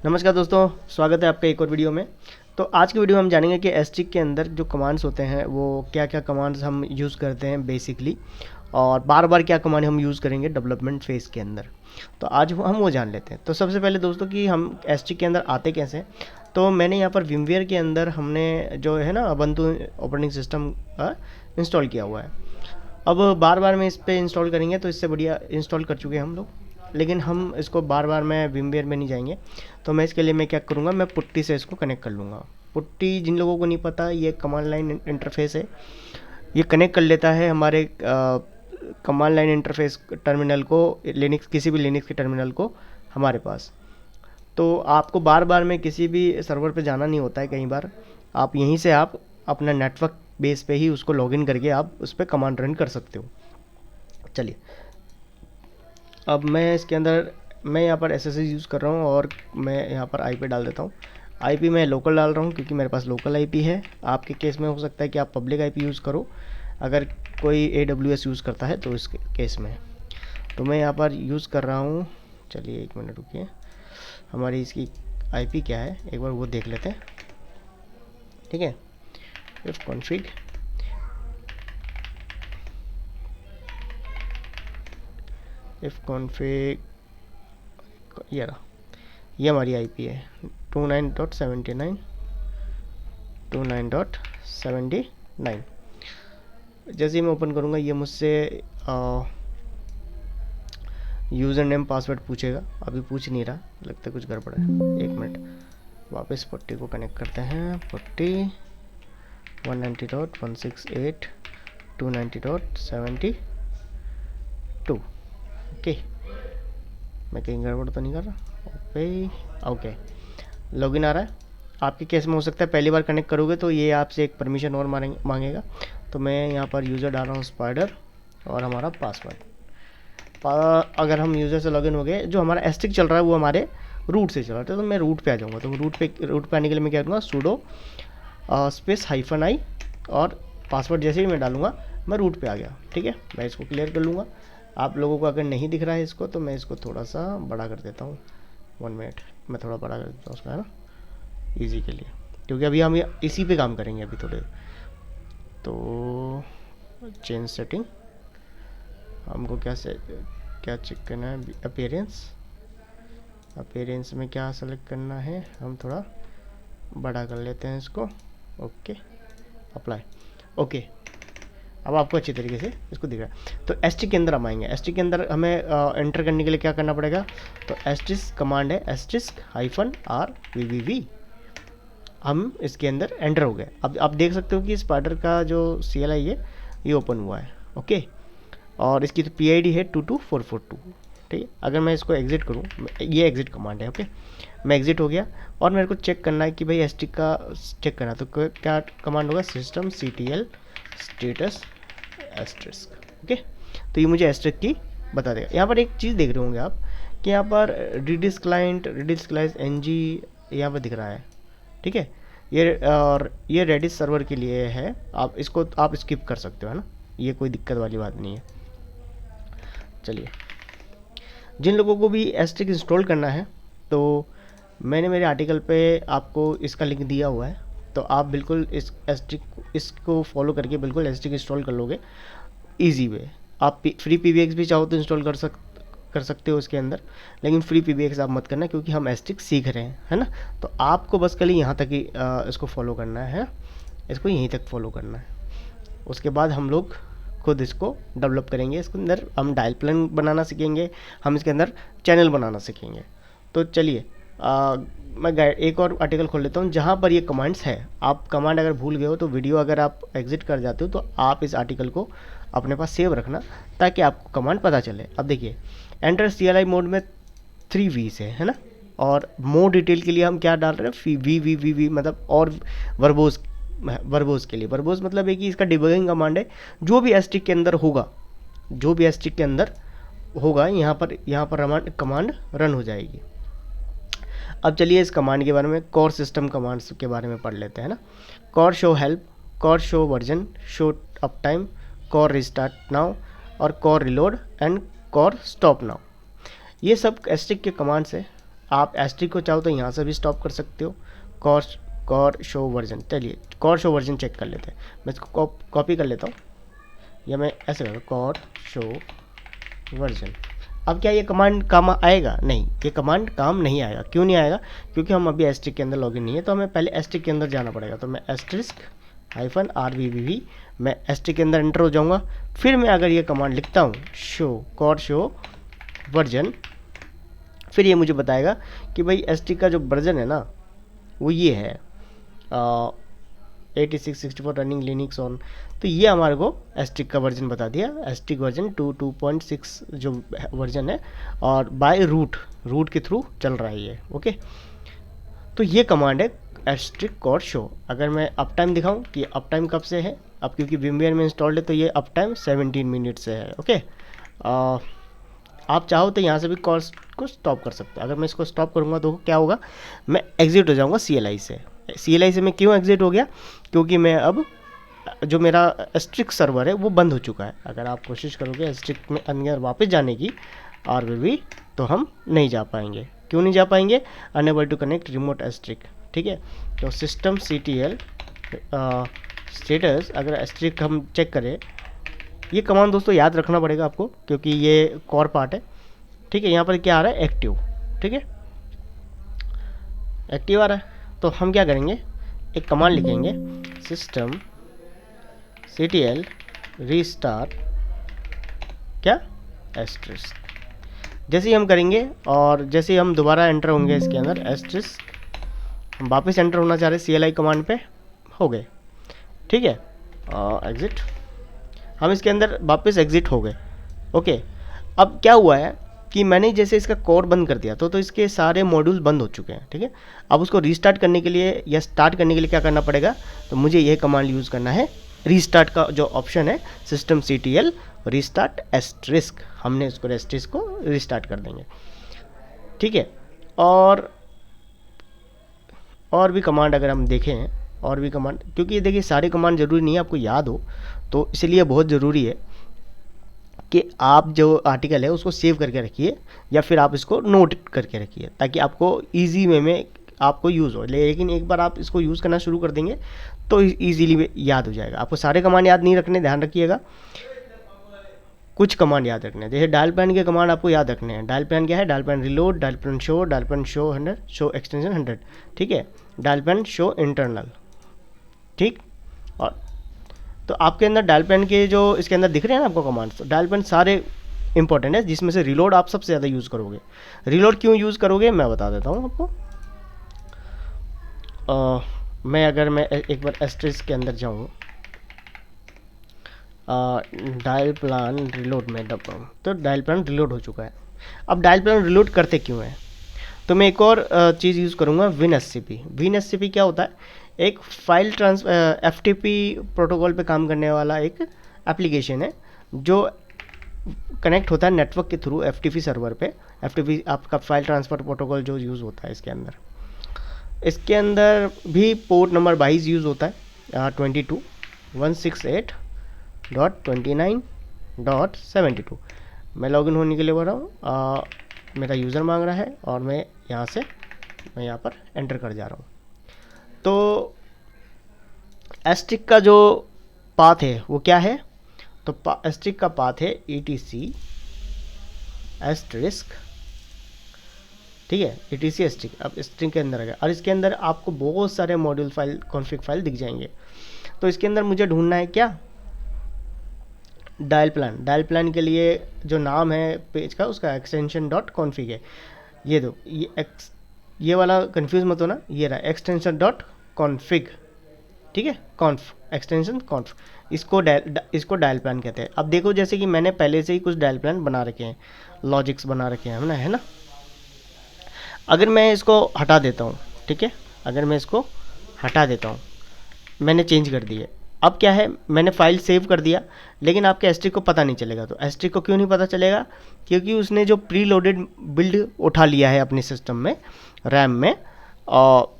नमस्कार दोस्तों, स्वागत है आपका एक और वीडियो में। तो आज की वीडियो में हम जानेंगे कि एसटिक के अंदर जो कमांड्स होते हैं वो क्या क्या कमांड्स हम यूज़ करते हैं बेसिकली, और बार बार क्या कमांड हम यूज़ करेंगे डेवलपमेंट फेज़ के अंदर। तो आज हम वो जान लेते हैं। तो सबसे पहले दोस्तों कि हम एसटिक के अंदर आते कैसे हैं। तो मैंने यहाँ पर विमवेयर के अंदर हमने जो है ना उबंटू ऑपरेटिंग सिस्टम इंस्टॉल किया हुआ है। अब बार बार में इस पर इंस्टॉल करेंगे तो इससे बढ़िया इंस्टॉल कर चुके हैं हम लोग, लेकिन हम इसको बार बार में विमवेयर में नहीं जाएंगे। तो मैं इसके लिए मैं क्या करूँगा, मैं पुट्टी से इसको कनेक्ट कर लूँगा। पुट्टी जिन लोगों को नहीं पता, ये कमांड लाइन इंटरफेस है। ये कनेक्ट कर लेता है हमारे कमांड लाइन इंटरफेस टर्मिनल को, लिनक्स किसी भी लिनक्स के टर्मिनल को हमारे पास। तो आपको बार बार में किसी भी सर्वर पे जाना नहीं होता है। कई बार आप यहीं से आप अपना नेटवर्क बेस पे ही उसको लॉगिन करके आप उस पर कमांड रन कर सकते हो। चलिए, अब मैं इसके अंदर मैं यहाँ पर एसएसएस यूज़ कर रहा हूँ और मैं यहाँ पर आईपी डाल देता हूँ। आईपी मैं लोकल डाल रहा हूँ क्योंकि मेरे पास लोकल आईपी है। आपके केस में हो सकता है कि आप पब्लिक आईपी यूज़ करो, अगर कोई AWS यूज़ करता है तो इस केस में। तो मैं यहाँ पर यूज़ कर रहा हूँ। चलिए एक मिनट रुकिए, हमारी इसकी आईपी क्या है एक बार वो देख लेते हैं। ठीक है, इफ कॉन्फ़िग ये हमारी आईपी है 29.79 जैसे ही मैं ओपन करूँगा ये मुझसे यूज़र नेम पासवर्ड पूछेगा। अभी पूछ नहीं रहा, लगता है कुछ गड़बड़ है। एक मिनट, वापस पुट्टी को कनेक्ट करते हैं। Putty 190.168.290.72 okay. मैं कहीं गड़बड़ तो नहीं कर रहा। ओके, लॉगिन आ रहा है। आपके केस में हो सकता है पहली बार कनेक्ट करोगे तो ये आपसे एक परमिशन और मांगेगा। तो मैं यहाँ पर यूज़र डाल रहा हूँ स्पाइडर और हमारा पासवर्ड। अगर हम यूज़र से लॉगिन हो गए, जो हमारा एस्टिक चल रहा है वो हमारे रूट से चल रहा है, तो मैं रूट पे आ जाऊँगा। तो रूट पे आने के लिए मैं क्या करूँगा, सूडो स्पेस -i और पासवर्ड जैसे ही मैं डालूँगा मैं रूट पे आ गया। ठीक है, मैं इसको क्लियर कर लूँगा। आप लोगों को अगर नहीं दिख रहा है इसको, तो मैं इसको थोड़ा सा बड़ा कर देता हूँ। 1 मिनट, मैं थोड़ा बड़ा कर देता हूँ उसका, है ना, ईजी के लिए, क्योंकि अभी हम इसी पे काम करेंगे अभी थोड़े। तो चेंज सेटिंग, हमको क्या चेक करना है, अपीयरेंस में क्या सेलेक्ट करना है, हम थोड़ा बड़ा कर लेते हैं इसको। Okay, apply. ओके, अब आपको अच्छी तरीके से इसको दिख रहा है। तो एसटी के अंदर हम आएंगे। एसटी के अंदर हमें एंटर करने के लिए क्या करना पड़ेगा, तो एस्टिस्क कमांड है, *RVVV। हम इसके अंदर एंटर हो गए। अब आप देख सकते हो कि स्पाइडर का जो CLI है ये ओपन हुआ है। ओके, और इसकी तो PID है 22442। ठीक है, अगर मैं इसको एग्जिट करूँ, ये एग्जिट कमांड है। ओके, मैं एग्जिट हो गया और मेरे को चेक करना है कि भाई एसटिक का चेक करना, तो क्या कमांड होगा, systemctl status asterisk। ओके, तो ये मुझे एस्टेरिस्क की बता देगा। यहाँ पर एक चीज़ देख रहे होंगे आप कि यहाँ पर redis client ng यहाँ पर दिख रहा है। ठीक है, ये रेडिस सर्वर के लिए है, आप इसको आप स्किप कर सकते हो, है ना, ये कोई दिक्कत वाली बात नहीं है। चलिए, जिन लोगों को भी एस्टिक इंस्टॉल करना है, तो मैंने मेरे आर्टिकल पे आपको इसका लिंक दिया हुआ है। तो आप बिल्कुल इस एस्टिक इसको फॉलो करके बिल्कुल एस्टिक इंस्टॉल कर लोगे ईजी वे। आप फ्री PBX भी चाहो तो इंस्टॉल कर सकते हो इसके अंदर, लेकिन फ्री PBX आप मत करना क्योंकि हम एस्टिक सीख रहे हैं, है ना। तो आपको बस कल यहाँ तक ही इसको फॉलो करना है, इसको यहीं तक फॉलो करना है। उसके बाद हम लोग खुद इसको डेवलप करेंगे। इसके अंदर हम डायल प्लान बनाना सीखेंगे, हम इसके अंदर चैनल बनाना सीखेंगे। तो चलिए, मैं एक और आर्टिकल खोल लेता हूँ जहाँ पर ये कमांड्स है। आप कमांड अगर भूल गए हो तो वीडियो अगर आप एग्जिट कर जाते हो तो आप इस आर्टिकल को अपने पास सेव रखना ताकि आपको कमांड पता चले। अब देखिए, एंटर CLI मोड में 3 V से, है ना, और मोर डिटेल के लिए हम क्या डाल रहे हैं, वी मतलब और वर्बोज के लिए। वर्बोज मतलब है कि इसका डिबगिंग कमांड है, जो भी एस्टिक के अंदर होगा यहाँ पर कमांड रन हो जाएगी। अब चलिए इस कमांड के बारे में, कोर सिस्टम कमांड्स के बारे में पढ़ लेते हैं ना। Core show help, core show version, show uptime, core restart now और core reload and core stop now. ये सब एस्टिक के कमांड्स है। आप एस्ट्रिक को चाहो तो यहाँ से भी स्टॉप कर सकते हो। कॉर शो वर्जन, चलिए कॉर शो वर्जन चेक कर लेते हैं। मैं इसको कॉपी कर लेता हूँ, या मैं ऐसे करूँ कॉर शो वर्जन। अब क्या ये कमांड काम आएगा? नहीं, ये कमांड काम नहीं आएगा। क्यों नहीं आएगा? क्योंकि हम अभी एस्ट्रिक के अंदर लॉगिन नहीं है, तो हमें पहले एस्ट्रिक के अंदर जाना पड़ेगा। तो मैं *RVVV मैं एस्ट्रिक के अंदर एंटर हो जाऊँगा। फिर मैं अगर ये कमांड लिखता हूँ कॉर शो वर्जन, फिर ये मुझे बताएगा कि भाई एस्ट्रिक का जो वर्जन है ना वो ये है 8664 रनिंग लिनक्स ऑन। तो ये हमारे को एस्ट्रिक का वर्जन बता दिया, एस्ट्रिक वर्जन 2.6 जो वर्जन है, और बाय रूट के थ्रू चल रहा है ये। ओके, तो ये कमांड है एस्ट्रिक कॉर शो। अगर मैं अप टाइम दिखाऊं कि अप टाइम कब से है, अब क्योंकि विमवेयर में इंस्टॉल्ड है तो ये अप टाइम 17 मिनट से है। ओके, आप चाहो तो यहाँ से भी कॉर्स को स्टॉप कर सकते हो। अगर मैं इसको स्टॉप करूँगा तो क्या होगा, मैं एग्जिट हो जाऊँगा CLI से। CLI से मैं क्यों एग्जिट हो गया? क्योंकि मैं अब जो मेरा एस्ट्रिक सर्वर है वो बंद हो चुका है। अगर आप कोशिश करोगे एस्ट्रिक में अंदर वापस जाने की RVV, तो हम नहीं जा पाएंगे। क्यों नहीं जा पाएंगे? Unable to connect remote Asterisk. ठीक है, तो सिस्टम CTL स्टेटस, अगर एस्ट्रिक हम चेक करें, ये कमांड दोस्तों याद रखना पड़ेगा आपको, क्योंकि ये कोर पार्ट है। ठीक है, यहाँ पर क्या आ रहा है? एक्टिव। ठीक है, एक्टिव आ रहा है। तो हम क्या करेंगे, एक कमांड लिखेंगे सिस्टम CTL रीस्टार्ट क्या एस्ट्रिस्क। जैसे ही हम करेंगे और जैसे ही हम दोबारा एंटर होंगे इसके अंदर एस्ट्रिस्क, हम वापस एंटर होना चाह रहे CLI कमांड पे, हो गए। ठीक है, एग्जिट, हम इसके अंदर वापस एग्जिट हो गए। ओके, अब क्या हुआ है कि मैंने जैसे इसका कोर बंद कर दिया तो इसके सारे मॉड्यूल बंद हो चुके हैं। ठीक है, अब उसको रीस्टार्ट करने के लिए या स्टार्ट करने के लिए क्या करना पड़ेगा, तो मुझे यह कमांड यूज़ करना है, रीस्टार्ट का जो ऑप्शन है सिस्टम CTL रीस्टार्ट एस्ट्रिस्क, हमने इसको एस्ट्रिस्क को रीस्टार्ट कर देंगे। ठीक है, और भी कमांड अगर हम देखें, और भी कमांड, क्योंकि ये देखिए सारे कमांड ज़रूरी नहीं है आपको याद हो, तो इसलिए बहुत ज़रूरी है कि आप जो आर्टिकल है उसको सेव करके रखिए, या फिर आप इसको नोट करके रखिए, ताकि आपको ईजी वे में आपको यूज़ हो। लेकिन एक बार आप इसको यूज़ करना शुरू कर देंगे तो ईजीली याद हो जाएगा। आपको सारे कमांड याद नहीं रखने, ध्यान रखिएगा, कुछ कमांड याद रखने हैं। जैसे डायल प्लान के कमांड आपको याद रखने हैं। डायल प्लान क्या है? Dial plan reload, dial plan show 100, show extension 100। ठीक है, डायल प्लान शो इंटरनल। ठीक, और तो आपके अंदर डायल प्लान के जो इसके अंदर दिख रहे हैं ना आपको कमांड्स, तो डायल प्लान सारे इंपॉर्टेंट है, जिसमें से रिलोड आप सबसे ज़्यादा यूज़ करोगे। रिलोड क्यों यूज़ करोगे मैं बता देता हूँ आपको। मैं एक बार एस्ट्रिस्क के अंदर जाऊँ, डायल प्लान रिलोड में दबाऊँ तो डायल प्लान रिलोड हो चुका है। अब डायल प्लान रिलोड करते क्यों है, तो मैं एक और चीज़ यूज़ करूँगा, WinSCP। WinSCP क्या होता है? एक फाइल FTP प्रोटोकॉल पे काम करने वाला एक एप्लीकेशन है, जो कनेक्ट होता है नेटवर्क के थ्रू FTP सर्वर पे। FTP आपका फाइल ट्रांसफ़र प्रोटोकॉल जो यूज़ होता है इसके अंदर। इसके अंदर भी पोर्ट नंबर 22 यूज़ होता है, 22.168.29.72। मैं लॉगिन होने के लिए बोल रहा हूँ, मेरा यूज़र मांग रहा है और मैं यहाँ पर एंटर कर जा रहा हूँ। तो एस्ट्रिक का जो पाथ है वो क्या है, तो एस्ट्रिक का पाथ है etc एस्ट्रिस्क। ठीक है, etc एस्ट्रिक। अब स्ट्रिंग के अंदर आ गया, और इसके अंदर आपको बहुत सारे मॉड्यूल फाइल, कॉन्फ़िग फाइल दिख जाएंगे। तो इसके अंदर मुझे ढूंढना है क्या, डायल प्लान। डायल प्लान के लिए जो नाम है पेज का, उसका एक्सटेंशन .config है। ये दो, ये वाला कंफ्यूज मत होना, ये रहा एक्सटेंशन .config। ठीक है, कॉन्फ, एक्सटेंशन कॉन्फ, इसको डायल प्लान कहते हैं। अब देखो, जैसे कि मैंने पहले से ही कुछ डायल प्लान बना रखे हैं, लॉजिक्स बना रखे हैं, है ना। अगर मैं इसको हटा देता हूँ, ठीक है, अगर मैं इसको हटा देता हूँ, मैंने चेंज कर दिए, अब क्या है, मैंने फाइल सेव कर दिया, लेकिन आपके एस्ट्रिक को पता नहीं चलेगा। तो एस्ट्रिक को क्यों नहीं पता चलेगा, क्योंकि उसने जो प्री लोडेड बिल्ड उठा लिया है अपने सिस्टम में, रैम में,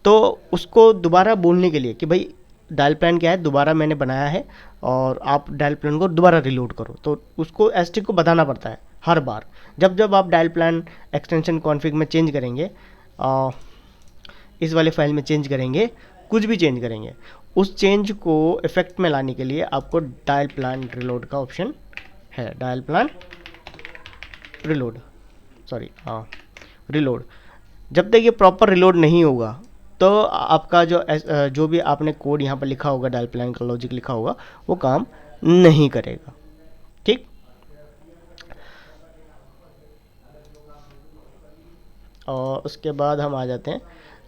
तो उसको दोबारा बोलने के लिए कि भाई डायल प्लान क्या है, दोबारा मैंने बनाया है और आप डायल प्लान को दोबारा रिलोड करो, तो उसको एस्ट्रिक को बताना पड़ता है हर बार। जब आप डायल प्लान एक्सटेंशन कॉन्फ़िग में चेंज करेंगे, इस वाले फाइल में चेंज करेंगे, कुछ भी चेंज करेंगे, उस चेंज को इफेक्ट में लाने के लिए आपको डायल प्लान रिलोड का ऑप्शन है, dial plan reload, sorry reload. जब तक ये प्रॉपर रिलोड नहीं होगा तो आपका जो भी आपने कोड यहाँ पर लिखा होगा, डायल प्लान का लॉजिक लिखा होगा, वो काम नहीं करेगा। ठीक, और उसके बाद हम आ जाते हैं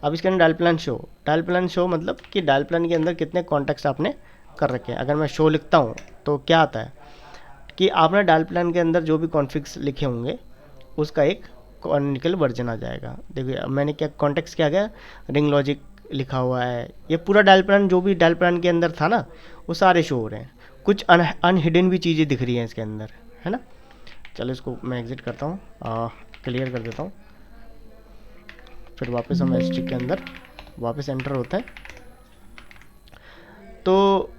अब इसके अंदर डायल प्लान शो मतलब कि डायल प्लान के अंदर कितने कॉन्टैक्ट्स आपने कर रखे हैं। अगर मैं शो लिखता हूँ तो क्या आता है कि आपने डायल प्लान के अंदर जो भी कॉन्फ़िग्स लिखे होंगे उसका एक निकल वर्जन आ जाएगा। देखिए मैंने क्या कॉन्टेक्स्ट क्या गया, रिंग लॉजिक लिखा हुआ है, ये पूरा डायल प्लान जो भी डायल प्लान के अंदर था ना वो सारे शो हो रहे हैं। कुछ अनहिडन भी चीज़ें दिख रही हैं इसके अंदर, है ना। चलो इसको मैं एग्जिट करता हूँ, क्लियर कर देता हूँ, फिर वापस हम एस्ट्रिक के अंदर वापस एंटर होता है। तो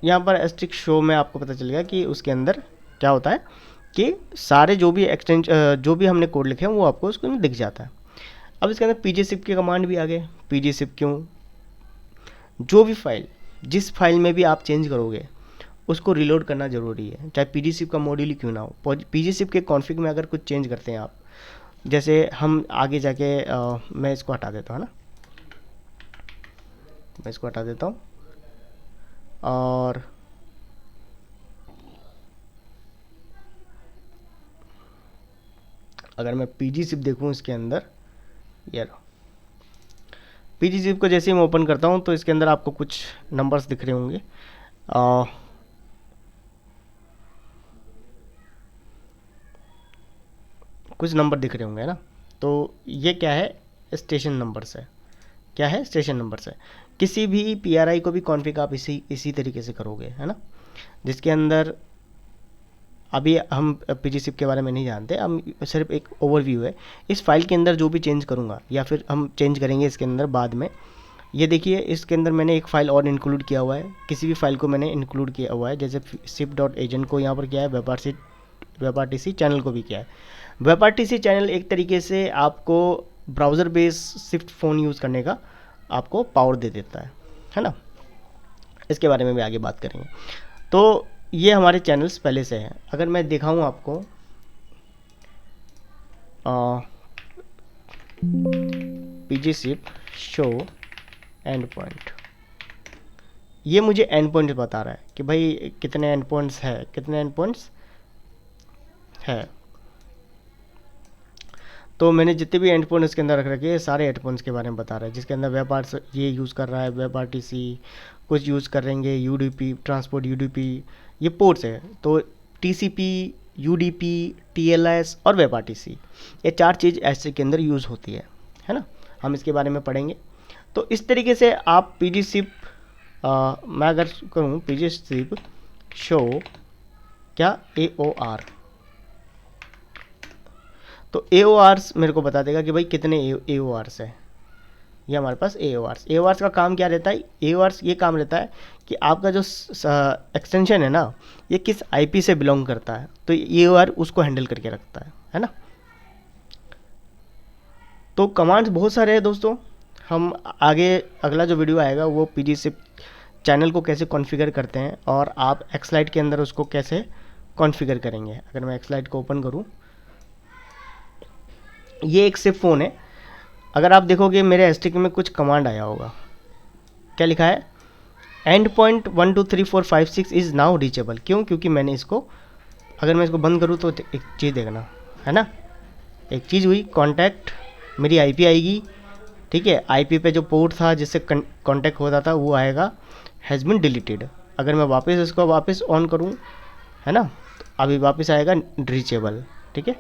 यहाँ पर एस्ट्रिक शो में आपको पता चलेगा कि उसके अंदर क्या होता है कि सारे जो भी जो भी हमने कोड लिखे हैं वो आपको उसके अंदर दिख जाता है। अब इसके अंदर pgzip के कमांड भी आ गए। pgzip क्यों, जो भी फाइल जिस फाइल में भी आप चेंज करोगे उसको रिलोड करना ज़रूरी है, चाहे pgzip का मॉड्यूल ही क्यों ना हो। pgzip के कॉन्फ़िग में अगर कुछ चेंज करते हैं आप, जैसे हम आगे जाके मैं इसको हटा देता हूँ ना, मैं इसको हटा देता हूँ और अगर मैं pgzip देखूँ इसके अंदर, ये pgzip को जैसे ही मैं ओपन करता हूँ तो इसके अंदर आपको कुछ नंबर्स दिख रहे होंगे। कुछ नंबर दिख रहे होंगे, है ना। तो ये क्या है, स्टेशन नंबर्स है। क्या है, स्टेशन नंबर्स है। किसी भी PRI को भी कॉन्फ़िग आप इसी तरीके से करोगे, है ना, जिसके अंदर अभी हम pgzip के बारे में नहीं जानते, हम सिर्फ एक ओवरव्यू है। इस फाइल के अंदर जो भी चेंज करूँगा या फिर हम चेंज करेंगे इसके अंदर बाद में, ये देखिए इसके अंदर मैंने एक फ़ाइल और इंक्लूड किया हुआ है। किसी भी फाइल को मैंने इंक्लूड किया हुआ है, जैसे sip.agent को यहाँ पर किया है, WebRTC चैनल को भी किया है। WebRTC चैनल एक तरीके से आपको browser base Swift phone use करने का आपको पावर दे देता है ना। इसके बारे में भी आगे बात करेंगे। तो ये हमारे चैनल्स पहले से हैं। अगर मैं दिखाऊं आपको pgzip शो एंड पॉइंट, ये एंड पॉइंट बता रहा है कि भाई कितने एंड पॉइंट्स है, कितने एंड पॉइंट्स है। तो मैंने जितने भी एंड पॉइंट इसके अंदर रख रखे हैं सारे एंड पॉइंट्स के बारे में बता रहा है, जिसके अंदर वेब ये यूज़ कर रहा है, WebRTC कुछ यूज़ कर रहेंगे, UDP ट्रांसपोर्ट, UDP ये पोर्ट्स है। तो TCP, UDP, TLS और WebRTC ये चार चीज़ ऐसे के अंदर यूज़ होती है ना। हम इसके बारे में पढ़ेंगे। तो इस तरीके से आप pgzip मैं अगर करूँ pgzip शो क्या AOR, तो AORs मेरे को बता देगा कि भाई कितने AORs है। ये हमारे पास AORs का काम क्या रहता है, AORs ये काम रहता है कि आपका जो एक्सटेंशन है ना ये किस IP से बिलोंग करता है, तो AOR उसको हैंडल करके रखता है ना। तो कमांड्स बहुत सारे हैं दोस्तों। हम आगे अगला जो वीडियो आएगा वो pgzip चैनल को कैसे कॉन्फ़िगर करते हैं और आप एक्सलाइट के अंदर उसको कैसे कॉन्फ़िगर करेंगे। अगर मैं एक्सलाइट को ओपन करूं, ये एक सिप फ़ोन है। अगर आप देखोगे मेरे एस्ट्रिक में कुछ कमांड आया होगा, क्या लिखा है, and point 1 2 3 4 5 6 is now reachable. क्यों, क्योंकि मैंने इसको, अगर मैं इसको बंद करूँ तो एक चीज़ देखना है ना, एक चीज़ हुई, कॉन्टैक्ट मेरी IP आएगी, ठीक है। IP पे जो पोर्ट था जिससे कॉन्टैक्ट होता था वो आएगा, हैज़ बिन डिलीटेड। अगर मैं वापस इसको वापस ऑन करूँ, है ना, तो अभी वापस आएगा रीचेबल, ठीक है,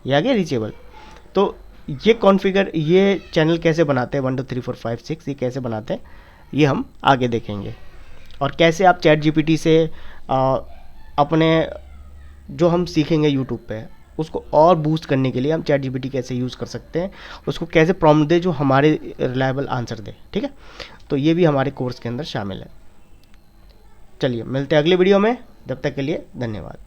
ये आ गया रीचेबल। तो ये कॉन्फ़िगर, ये चैनल कैसे बनाते हैं 1 2 3 4 5 6 ये कैसे बनाते हैं ये हम आगे देखेंगे। और कैसे आप ChatGPT से अपने जो हम सीखेंगे यूट्यूब पे उसको और बूस्ट करने के लिए हम ChatGPT कैसे यूज़ कर सकते हैं, उसको कैसे प्रॉम्प्ट दे जो हमारे रिलायबल आंसर दे, ठीक है। तो ये भी हमारे कोर्स के अंदर शामिल है। चलिए मिलते हैं अगले वीडियो में, जब तक के लिए धन्यवाद।